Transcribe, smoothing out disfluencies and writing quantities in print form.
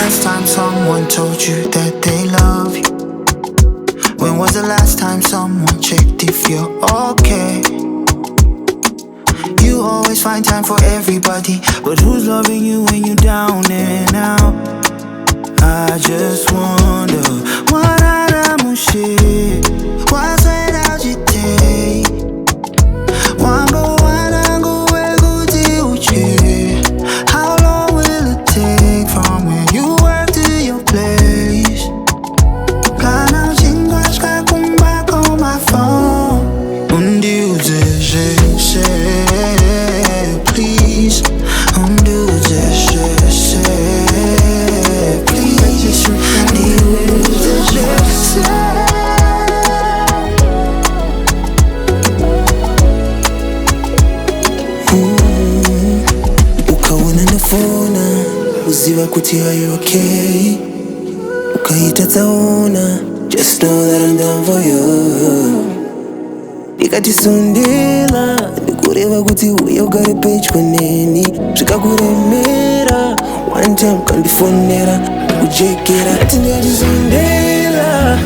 last time someone told you that they love you? When was the last time someone checked if you're okay? You always find time for everybody, but who's loving you when you're down and out? I just wonder, shit. What's without you day? Wango wanangu weguti uchi. How long will it take from where you work to your place? Kana chingwachka kumbak on my phone. Undi uze please. Undi uze please. Ukaona nafona uziva kuti are you okay? Ukaita taona, just know that I'm down for you. Ndikatisundila ndikureva kuti uye ugare pedyo neni. Zvikakuremera one time kandifonera kujekera ati ndikatisundila